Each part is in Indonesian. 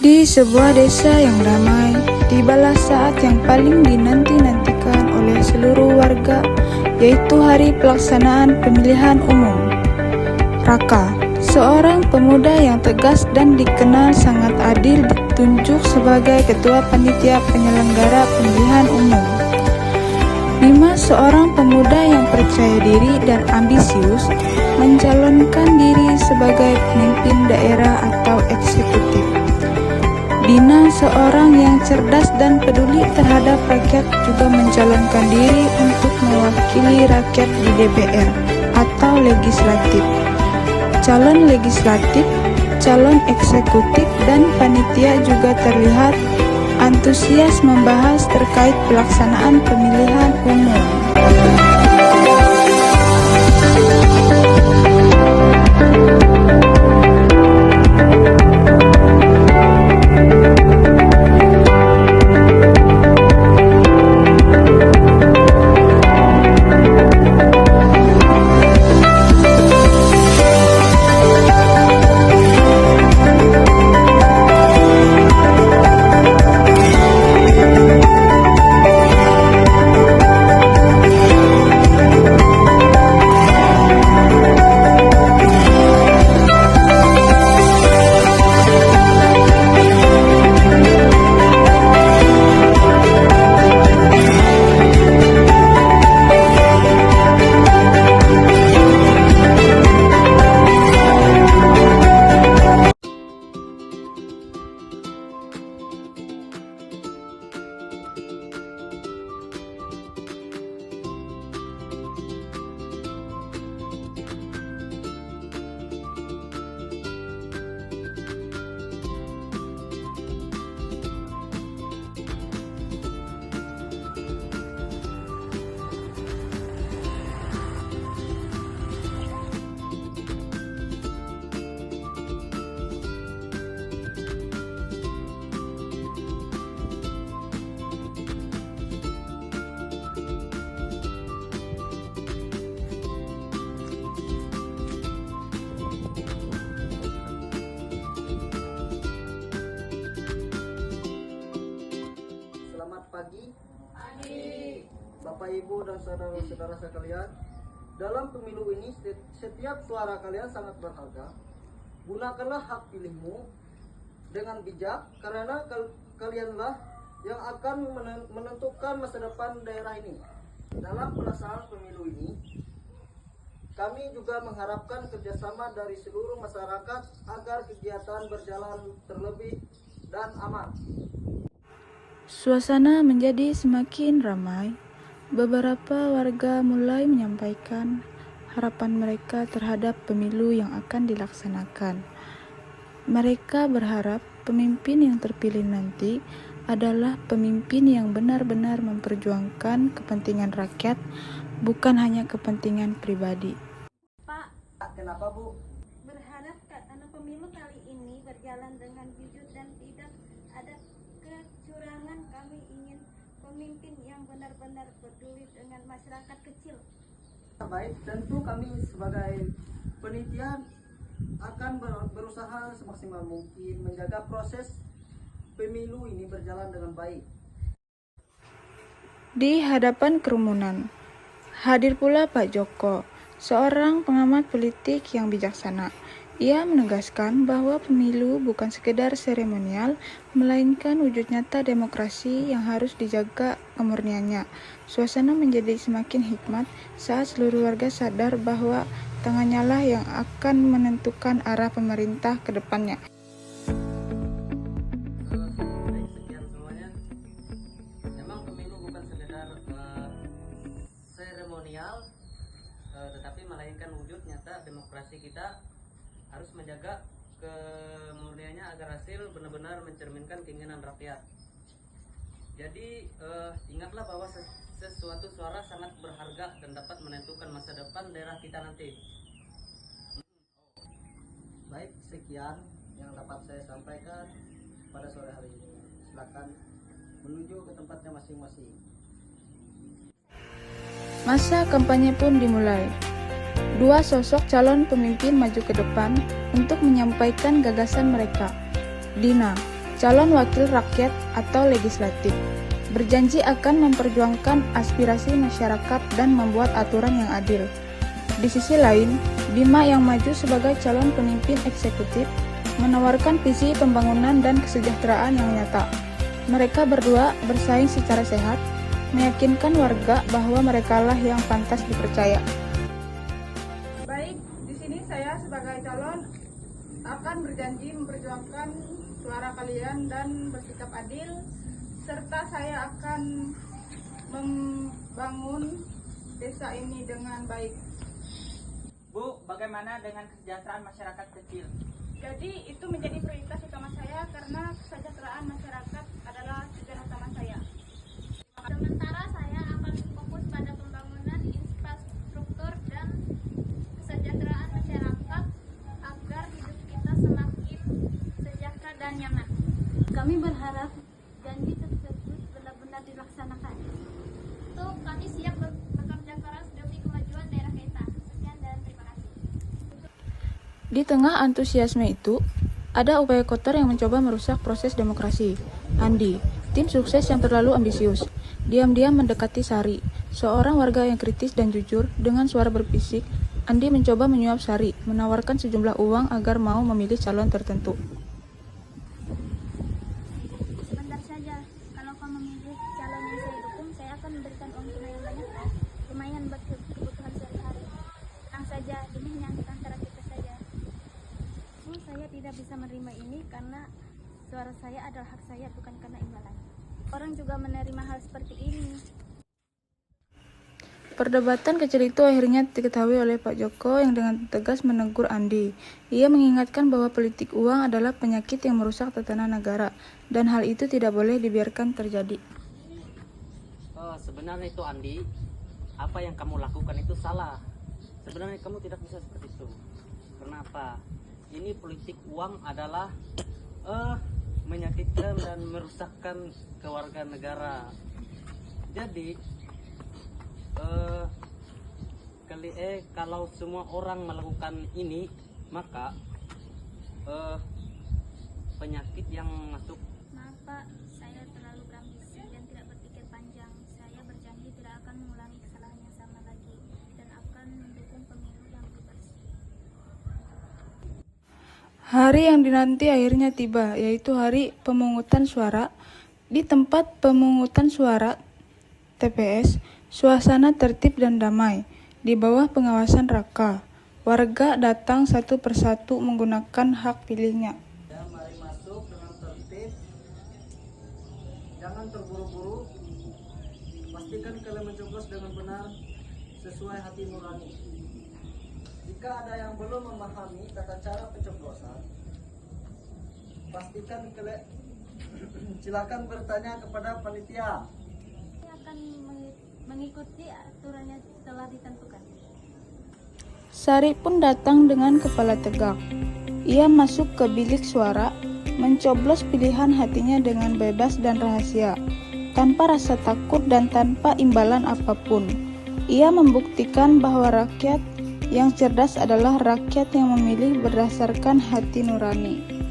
Di sebuah desa yang damai, tibalah saat yang paling dinanti-nantikan oleh seluruh warga, yaitu hari pelaksanaan pemilihan umum. Raka, seorang pemuda yang tegas dan dikenal sangat adil, ditunjuk sebagai ketua panitia penyelenggara pemilihan umum. Bima, seorang pemuda yang percaya diri dan ambisius, mencalonkan diri sebagai pemimpin daerah atau eksekutif. Dina, seorang yang cerdas dan peduli terhadap rakyat, juga mencalonkan diri untuk mewakili rakyat di DPR atau legislatif. Calon legislatif, calon eksekutif, dan panitia juga terlihat antusias membahas terkait pelaksanaan pemilihan umum. Pagi, Bapak Ibu dan saudara-saudara sekalian. Dalam pemilu ini setiap suara kalian sangat berharga. Gunakanlah hak pilihmu dengan bijak, karena kalianlah yang akan menentukan masa depan daerah ini. Dalam pelaksanaan pemilu ini, kami juga mengharapkan kerjasama dari seluruh masyarakat agar kegiatan berjalan terlebih dan aman. Suasana menjadi semakin ramai. Beberapa warga mulai menyampaikan harapan mereka terhadap pemilu yang akan dilaksanakan. Mereka berharap pemimpin yang terpilih nanti adalah pemimpin yang benar-benar memperjuangkan kepentingan rakyat, bukan hanya kepentingan pribadi. Pak, Kenapa, Bu? berharap karena pemilu kali ini berjalan dengan jujur dan tidak ada kecurangan. Kami ingin pemimpin yang benar-benar peduli dengan masyarakat kecil. Baik, tentu kami sebagai panitia akan berusaha semaksimal mungkin menjaga proses pemilu ini berjalan dengan baik. Di hadapan kerumunan, hadir pula Pak Joko, seorang pengamat politik yang bijaksana. Ia menegaskan bahwa pemilu bukan sekedar seremonial, melainkan wujud nyata demokrasi yang harus dijaga kemurniannya. Suasana menjadi semakin hikmat saat seluruh warga sadar bahwa tangannya lah yang akan menentukan arah pemerintah ke depannya. Sekian semuanya. Memang pemilu bukan sekedar seremonial, tetapi melainkan wujud nyata demokrasi kita. Harus menjaga kemurniannya agar hasil benar-benar mencerminkan keinginan rakyat. Jadi ingatlah bahwa sesuatu suara sangat berharga dan dapat menentukan masa depan daerah kita nanti. Baik, sekian yang dapat saya sampaikan pada sore hari ini. Silakan menuju ke tempatnya masing-masing. Masa kampanye pun dimulai. Dua sosok calon pemimpin maju ke depan untuk menyampaikan gagasan mereka. Dina, calon wakil rakyat atau legislatif, berjanji akan memperjuangkan aspirasi masyarakat dan membuat aturan yang adil. Di sisi lain, Bima yang maju sebagai calon pemimpin eksekutif menawarkan visi pembangunan dan kesejahteraan yang nyata. Mereka berdua bersaing secara sehat, meyakinkan warga bahwa merekalah yang pantas dipercaya. Baik, di sini saya sebagai calon akan berjanji memperjuangkan suara kalian dan bersikap adil, serta saya akan membangun desa ini dengan baik. Bu, bagaimana dengan kesejahteraan masyarakat kecil? Jadi itu menjadi prioritas utama saya karena kesejahteraan masyarakat adalah tujuan utama saya. Sementara saya akan fokus pada pembangunan infrastruktur dan kesejahteraan masyarakat agar hidup kita semakin sejahtera dan nyaman. Kami berharap janji tersebut benar-benar dilaksanakan. Kami siap bekerja keras demi kemajuan daerah kita. Sekian dan terima kasih. Di tengah antusiasme itu, ada upaya kotor yang mencoba merusak proses demokrasi. Andi, tim sukses yang terlalu ambisius, diam-diam mendekati Sari, seorang warga yang kritis dan jujur. Dengan suara berbisik, Andi mencoba menyuap Sari, menawarkan sejumlah uang agar mau memilih calon tertentu. Sebentar saja, kalau kau memilih calon yang saya dukung, saya akan memberikan uang tunai yang banyak, lumayan buat kebutuhan sehari-hari. Tenang saja, ini hanya antara kita saja. Saya tidak bisa menerima ini karena suara saya adalah hak saya, bukan karena imbalan. Orang juga menerima hal seperti ini. Perdebatan kecil itu akhirnya diketahui oleh Pak Joko yang dengan tegas menegur Andi. Ia mengingatkan bahwa politik uang adalah penyakit yang merusak tatanan negara, dan hal itu tidak boleh dibiarkan terjadi. Sebenarnya itu Andi, apa yang kamu lakukan itu salah. Sebenarnya kamu tidak bisa seperti itu. Kenapa? Ini politik uang adalah menyakitkan dan merusakkan kewarganegaraan. Jadi kalau semua orang melakukan ini, maka penyakit yang masuk. Maaf Pak, saya terlalu berambisi dan tidak berpikir panjang. Saya berjanji tidak akan mengulangi kesalahan yang sama lagi dan akan mendukung pemilu yang lebih bersih. Hari yang dinanti akhirnya tiba, yaitu hari pemungutan suara. Di tempat pemungutan suara TPS, suasana tertib dan damai. Di bawah pengawasan Raka, warga datang satu persatu menggunakan hak pilihnya. Ya, mari masuk dengan tertib. Jangan terburu-buru. Pastikan kalian mencoblos dengan benar sesuai hati nurani. Jika ada yang belum memahami tata cara pencoblosan, pastikan kalian silakan bertanya kepada panitia. Saya akan mengikuti aturannya telah ditentukan. Sari pun datang dengan kepala tegak. Ia masuk ke bilik suara, mencoblos pilihan hatinya dengan bebas dan rahasia, tanpa rasa takut dan tanpa imbalan apapun. Ia membuktikan bahwa rakyat yang cerdas adalah rakyat yang memilih berdasarkan hati nurani.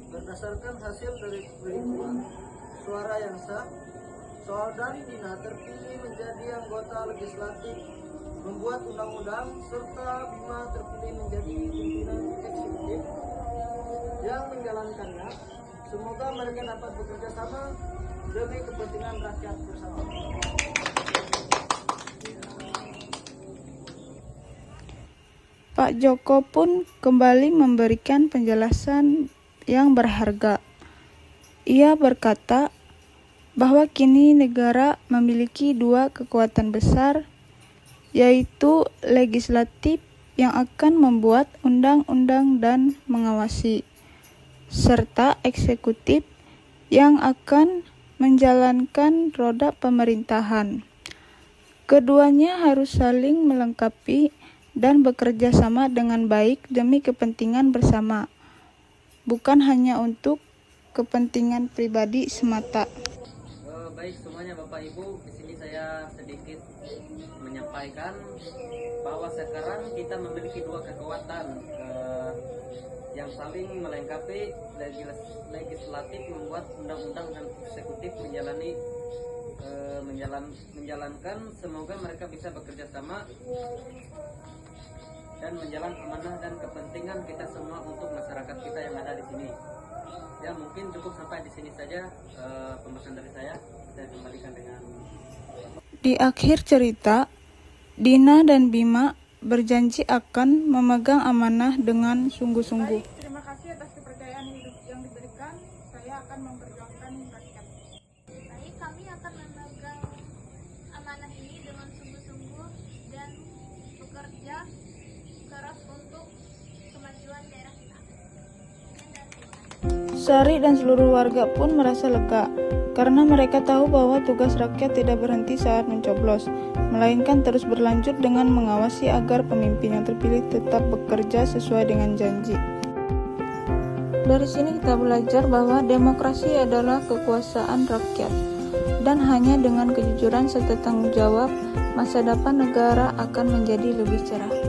Berdasarkan hasil dari penghitungan suara yang sah, Saudari Dina terpilih menjadi anggota legislatif, membuat undang-undang, serta Bima terpilih menjadi pimpinan eksekutif yang menjalankannya. Semoga mereka dapat bekerja sama demi kepentingan rakyat bersama. Pak Joko pun kembali memberikan penjelasan yang berharga. Ia berkata bahwa kini negara memiliki dua kekuatan besar, yaitu legislatif yang akan membuat undang-undang dan mengawasi, serta eksekutif yang akan menjalankan roda pemerintahan. Keduanya harus saling melengkapi dan bekerja sama dengan baik demi kepentingan bersama, bukan hanya untuk kepentingan pribadi semata. Baik semuanya Bapak Ibu, di sini saya sedikit menyampaikan bahwa sekarang kita memiliki dua kekuatan yang saling melengkapi. Legislatif membuat undang-undang dan eksekutif menjalankan. Semoga mereka bisa bekerja sama dan menjalankan amanah dan kepentingan kita semua untuk masyarakat kita yang ada di sini. Ya mungkin cukup sampai di sini saja pembahasan dari saya. Saya kembalikan dengan. Di akhir cerita, Dina dan Bima berjanji akan memegang amanah dengan sungguh-sungguh. Baik, terima kasih atas kepercayaan yang diberikan. Saya akan memperjuangkan rakyat. Baik, kami akan memegang amanah ini dengan sungguh-sungguh dan bekerja keras untuk kemajuan daerah kita. Sari dan seluruh warga pun merasa lega, karena mereka tahu bahwa tugas rakyat tidak berhenti saat mencoblos, melainkan terus berlanjut dengan mengawasi agar pemimpin yang terpilih tetap bekerja sesuai dengan janji. Dari sini kita belajar bahwa demokrasi adalah kekuasaan rakyat, dan hanya dengan kejujuran serta tanggung jawab, masa depan negara akan menjadi lebih cerah.